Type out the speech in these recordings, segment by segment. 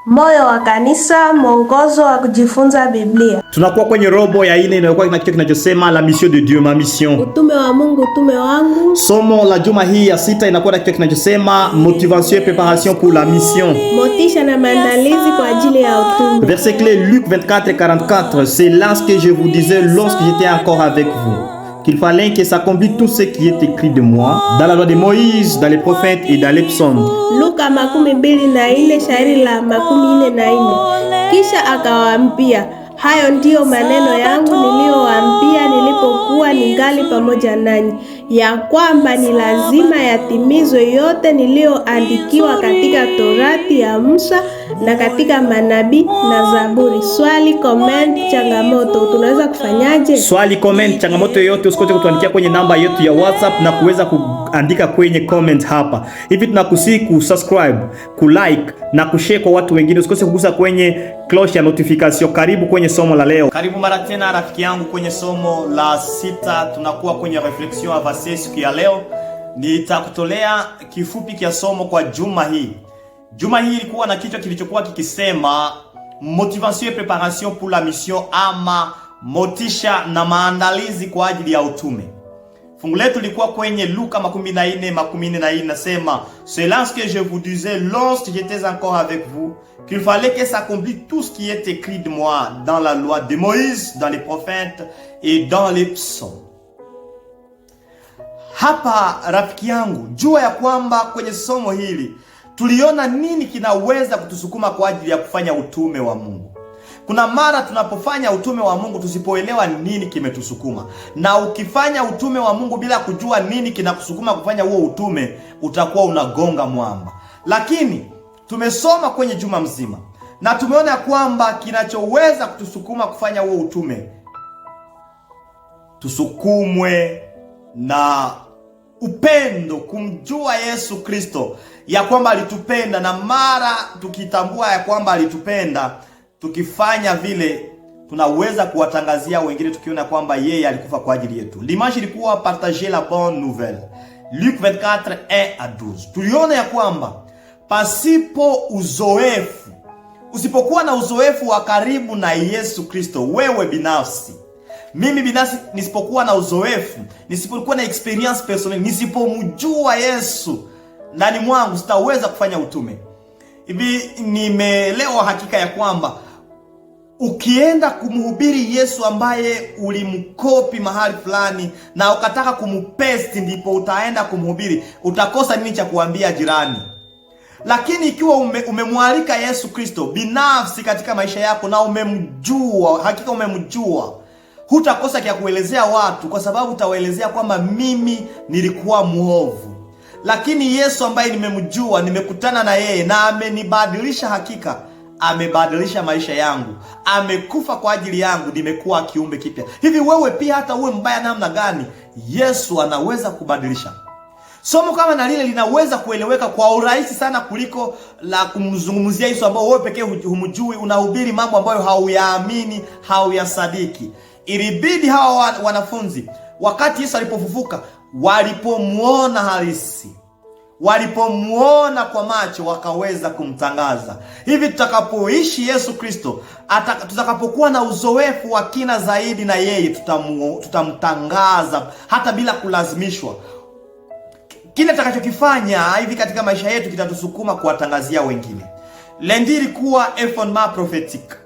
Moyo wa kanisa, mwongozo wa kujifunza Biblia. Tunakuwa kwenye robo ya 4 inayokuwa na kichwa kinachosema la mission de Dieu, ma mission. Utume wa Mungu, utume wangu. Somo la juma hii ya 6 inakuwa na kichwa kinachosema motivation et préparation pour la mission. Motisha na maandalizi kwa ajili ya utume. Verset clé Luc 24:44. C'est là ce que je vous disais lorsque j'étais encore avec vous, qu'il fallait que s'accomplisse tout ce qui est écrit de moi dans la loi de Moïse, dans les prophètes et dans les psaumes. Luka 24 shairi la 44. Kisha akawaambia, hayo ndiyo maneno yangu niliyowaambia nilipokuwa ningali pamoja nanyi, ya kwamba ni lazima yatimizwe yote niliyoandikiwa katika Torati ya Musa na katika manabii na Zaburi. Swali, comment, changamoto, tunaweza kufanyaje? Swali, comment, changamoto yote usikote kutuandikia kwenye namba yetu ya WhatsApp na kuweza kuandika kwenye comment hapa. Hivi tunakusihi kusubscribe, kulike na kushare kwa watu wengine. Usikose kugusa kwenye cloche ya notification. Karibu kwenye somo la leo. Karibu mara tena rafiki yangu kwenye somo la 6. Tunakuwa kwenye reflection avancée siku ya leo. Nitakutolea kifupi kia somo kwa juma hii. Juma hii ilikuwa na kichwa kilichokuwa kikisema motivation et préparation pour la mission, ama motisha na maandalizi kwa ajili ya utume. Fungu letu lilikuwa kwenye Luka 24:44, nasema c'est là ce que je vous disais lorsque j'étais encore avec vous, qu'il fallait que s'accomplisse tout ce qui est écrit de moi dans la loi de Moïse, dans les prophètes et dans les psaumes. Hapa rafiki yangu, jua ya kwamba kwenye somo hili tuliona nini kinaweza kutusukuma kwa ajili ya kufanya utume wa Mungu. Kuna mara tunapofanya utume wa Mungu tusipoelewa nini kimetusukuma. Na ukifanya utume wa Mungu bila kujua nini kinakusukuma kufanya huo utume, utakuwa unagonga mwamba. Lakini tumesoma kwenye juma mzima na tumeona kwamba kinachoweza kutusukuma kufanya huo utume, tusukumwe na upendo, kumjua Yesu Kristo, ya kwamba alitupenda, na mara tukitambua ya kwamba alitupenda, tukifanya vile tunaweza kuwatangazia wengine tukiona kwamba yeye alikufa kwa ajili yetu. L'image ilikuwa partager la bonne nouvelle. Luc 24:1-12. Tuliona ya kwamba pasipo uzoefu, usipokuwa na uzoefu wa karibu na Yesu Kristo, wewe binafsi, mimi binafsi, nisipokuwa na uzoefu, nisipokuwa na experience personal, nisipomjua Yesu ndani mwangu, sitaweza kufanya utume. Hivi nimeelewa hakika ya kwamba ukienda kumhubiri Yesu ambaye ulimkopi mahali fulani na ukataka kumupesti, ndipo utaenda kumhubiri, utakosa nini cha kuambia jirani. Lakini ikiwa umemwalika Yesu Kristo binafsi katika maisha yako na umemjua, hakika umemjua, hutakosa kia kuelezea watu, kwa sababu utawaelezea kwamba mimi nilikuwa muovu, lakini Yesu ambaye nimemjua, nimekutana na yeye na amenibadilisha, hakika amebadilisha maisha yangu, amekufa kwa ajili yangu, nimekuwa kiumbe kipya. Hivi wewe pia, hata uwe mbaya namna gani, Yesu anaweza kubadilisha. Somo kama na lile linaweza kueleweka kwa urahisi sana kuliko la kumzungumzia Yesu ambao wewe pekee humjui, unahubiri mambo ambayo hauyaamini, hauyasadiki. Ilibidi hawa wanafunzi wakati Yesu alipofufuka, walipomuona halisi, walipomuona kwa macho, wakaweza kumtangaza. Hivi tutakapoishi Yesu Kristo, tutakapokuwa na uzoefu wa kina zaidi na yeye, tutamtangaza hata bila kulazimishwa. Kile tutakachokifanya hivi katika maisha yetu kitatusukuma kuwatangazia wengine. Lendi ilikuwa effortement prophétique.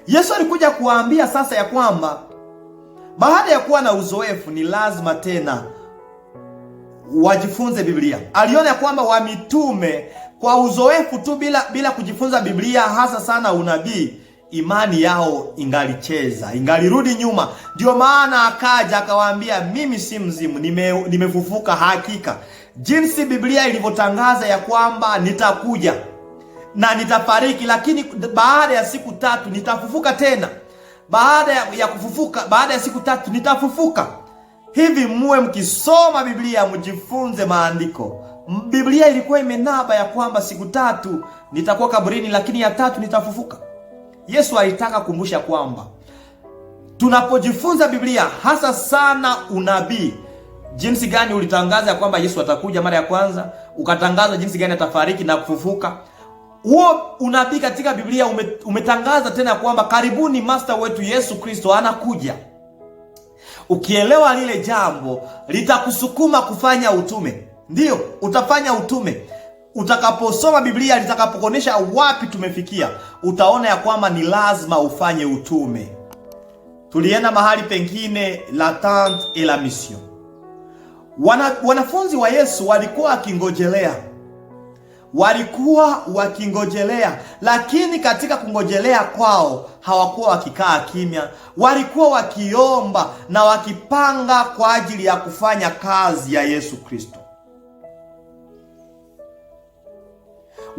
Yesu alikuja kuwaambia sasa ya kwamba baada ya kuwa na uzoefu, ni lazima tena wajifunze Biblia. Aliona ya kwamba wa mitume kwa uzoefu tu bila kujifunza Biblia, hasa sana unabii, imani yao ingalicheza, ingalirudi nyuma. Ndio maana akaja akawaambia, mimi si mzimu, nimefufuka hakika. Jinsi Biblia ilivyotangaza ya kwamba nitakuja na nitafariki, lakini baada ya siku 3 nitafufuka tena. Baada ya kufufuka, baada ya siku 3 nitafufuka. Hivi muwe mkisoma Biblia, mjifunze maandiko. Biblia ilikuwa imenaba ya kwamba siku 3 nitakuwa kaburini, lakini ya 3 nitafufuka. Yesu alitaka kukumbusha kwamba tunapojifunza Biblia, hasa sana unabii, jinsi gani ulitangaza ya kwamba Yesu atakuja mara ya kwanza, ukatangaza jinsi gani atafariki na kufufuka, Huo unabii katika Biblia umetangaza tena kwamba karibuni master wetu Yesu Kristo anakuja. Ukielewa lile jambo litakusukuma kufanya utume. Ndiyo, utafanya utume. Utakaposoma Biblia litakapokuonesha wapi tumefikia, utaona ya kwamba ni lazima ufanye utume. Tulienda mahali pengine, l'attente et la mission. Wanafunzi wa Yesu walikuwa wakingojelea, lakini katika kungojelea kwao hawakuwa wakikaa kimya. Walikuwa wakiomba na wakipanga kwa ajili ya kufanya kazi ya Yesu Kristo.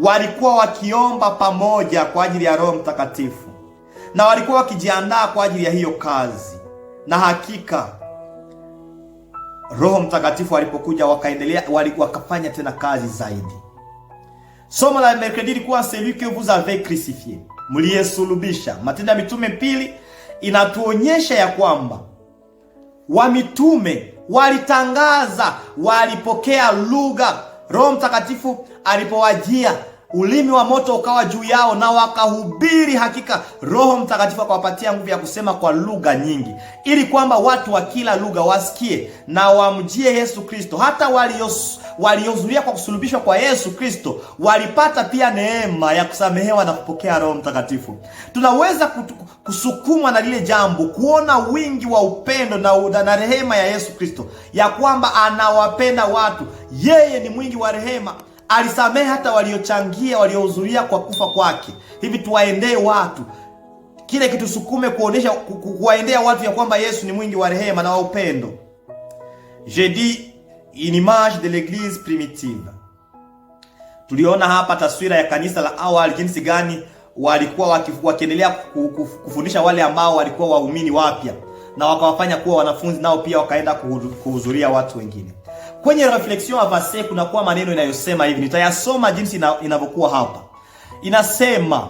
Walikuwa wakiomba pamoja kwa ajili ya Roho Mtakatifu, na walikuwa wakijiandaa kwa ajili ya hiyo kazi. Na hakika Roho Mtakatifu alipokuja wakafanya tena kazi zaidi. Somo la mercredi likuwa celui que vous avez crucifié, mliyesulubisha. Matendo ya Mitume 2 inatuonyesha ya kwamba wamitume walitangaza, walipokea lugha. Roho Mtakatifu alipowajia, ulimi wa moto ukawa juu yao na wakahubiri. Hakika Roho Mtakatifu akawapatia nguvu ya kusema kwa lugha nyingi, ili kwamba watu wa kila lugha wasikie na wamjie Yesu Kristo. Hata waliohudhuria kwa kusulubishwa kwa Yesu Kristo walipata pia neema ya kusamehewa na kupokea Roho Mtakatifu. Tunaweza kusukumwa na lile jambo, kuona wingi wa upendo na rehema ya Yesu Kristo, ya kwamba anawapenda watu. Yeye ni mwingi wa rehema, alisamehe hata waliochangia, waliohudhuria kwa kufa kwake. Hivi tuwaendee watu, kile kitusukume kuwaendea watu ya kwamba Yesu ni mwingi wa rehema na wa upendo. Je dis une image de l'église primitive. Tuliona hapa taswira ya kanisa la awali, jinsi gani walikuwa wakiendelea kufundisha wale ambao walikuwa waumini wapya, na wakawafanya kuwa wanafunzi, nao pia wakaenda kuhudhuria watu wengine. Kwenye reflexion avance kuna kuwa maneno inayosema hivi, nitayasoma jinsi inavyokuwa hapa. Inasema,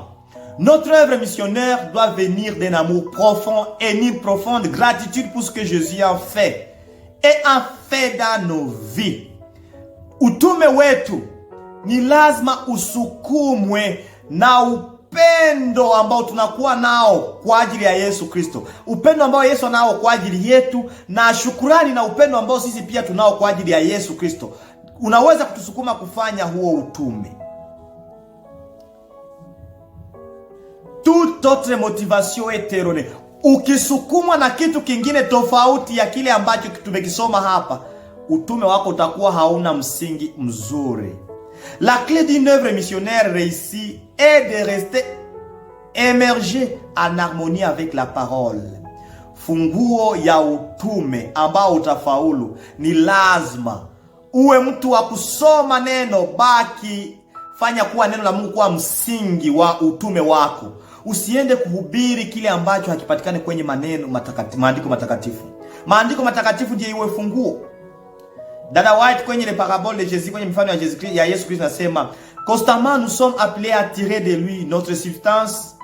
notre œuvre missionnaire doit venir d'un amour profond et une profonde gratitude pour ce que Jésus a fait et a fait dans nos vies. Utume wetu ni lazima usukumwe na upendo ambao tunakuwa nao kwa ajili ya Yesu Kristo. Upendo ambao Yesu anao kwa ajili yetu, na shukrani na upendo ambao sisi pia tunao kwa ajili ya Yesu Kristo, unaweza kutusukuma kufanya huo utume. Toute autre motivation est erronée. Ukisukumwa na kitu kingine tofauti ya kile ambacho tumekisoma hapa, utume wako utakuwa hauna msingi mzuri. La clé d'une œuvre missionnaire réussie est de rester émergé en harmonie avec la parole. Funguo ya utume ambao utafaulu ni lazima uwe mtu wa kusoma neno. Fanya kuwa neno la Mungu kuwa msingi wa utume wako. Usiende kuhubiri kile ambacho hakipatikani kwenye maandiko matakatifu. Maandiko matakatifu ndiyo iwe funguo. Dada White kwenye le parabole de Jésus, kwenye mfano ya Yesu Kristo, nasema constamment nous sommes appelés à tirer de lui notre substance,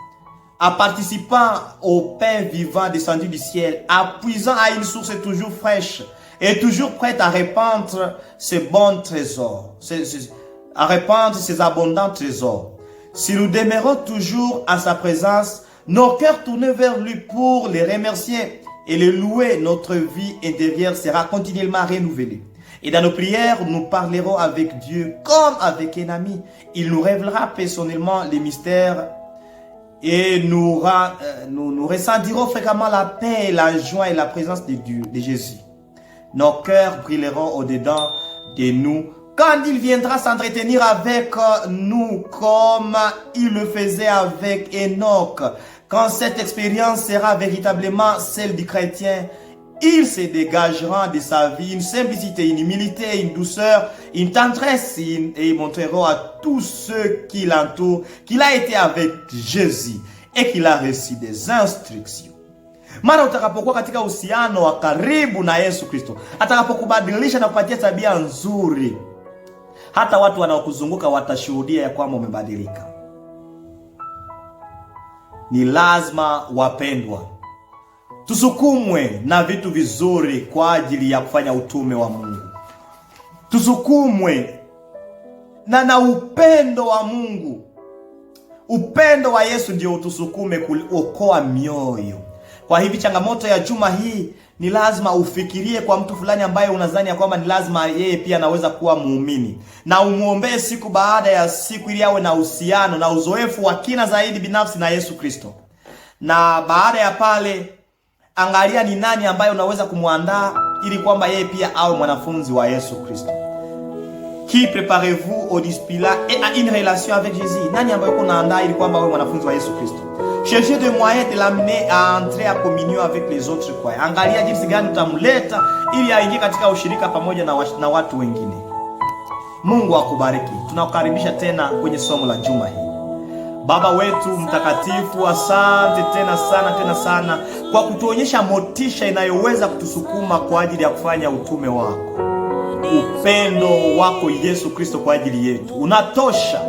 en participant au pain vivant descendu du ciel, appuisant à une source toujours fraîche et toujours prête à répandre ses bons trésors, à répandre ses abondants trésors. Si nous demeurons toujours à sa présence, nos cœurs tournés vers lui pour les remercier et le louer, notre vie intérieure sera continuellement renouvelée. Et dans nos prières, nous parlerons avec Dieu comme avec un ami. Il nous révélera personnellement les mystères et nous ressentirons fréquemment la paix, la joie et la présence de Dieu, de Jésus. Nos cœurs brilleront au-dedans de nous quand il viendra s'entretenir avec nous comme il le faisait avec Enoch. Quand cette expérience sera véritablement celle du chrétien, il se dégagera de sa vie une simplicité, une humilité, une douceur, une tendresse, et il montrera à tous ceux qui l'entourent qu'il a été avec Jésus et qu'il a reçu des instructions. Mara utakapokuwa katika uhusiano wa karibu na Yesu Kristo, atakapokubadilisha na kupatia tabia nzuri, hata watu wanaokuzunguka watashuhudia ya kwamba umebadilika. Ni lazima, wapendwa, tusukumwe na vitu vizuri kwa ajili ya kufanya utume wa Mungu. Tusukumwe na upendo wa Mungu Upendo wa Yesu ndio utusukume kuokoa mioyo. Kwa hivi changamoto ya juma hii ni lazima ufikirie kwa mtu fulani ambaye unadhani ya kwamba ni lazima yeye pia anaweza kuwa muumini, na umuombee siku baada ya siku ili awe na uhusiano na uzoefu wa kina zaidi binafsi na Yesu Kristo. Na baada ya pale, angalia ni nani ambaye unaweza kumwandaa ili kwamba yeye pia awe mwanafunzi wa Yesu Kristo. Qui préparez-vous au discipulat et à une relation avec Jésus? Nani ambaye uko naandaa ili kwamba awe mwanafunzi wa Yesu Kristo? Cherchez des moyens de l'amener à entrer en communion avec les autres croyants. Angalia jinsi gani utamleta ili aingie katika ushirika pamoja na watu wengine. Mungu akubariki. Tunakukaribisha tena kwenye somo la juma hii. Baba wetu mtakatifu, asante tena sana kwa kutuonyesha motisha inayoweza kutusukuma kwa ajili ya kufanya utume wako. Upendo wako Yesu Kristo kwa ajili yetu unatosha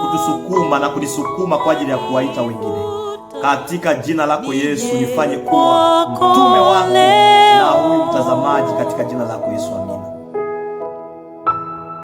kutusukuma na kunisukuma kwa ajili ya kuwaita wengine. Katika jina lako Yesu, nifanye kuwa mtume wako na huyu mtazamaji, katika jina lako Yesu, amina.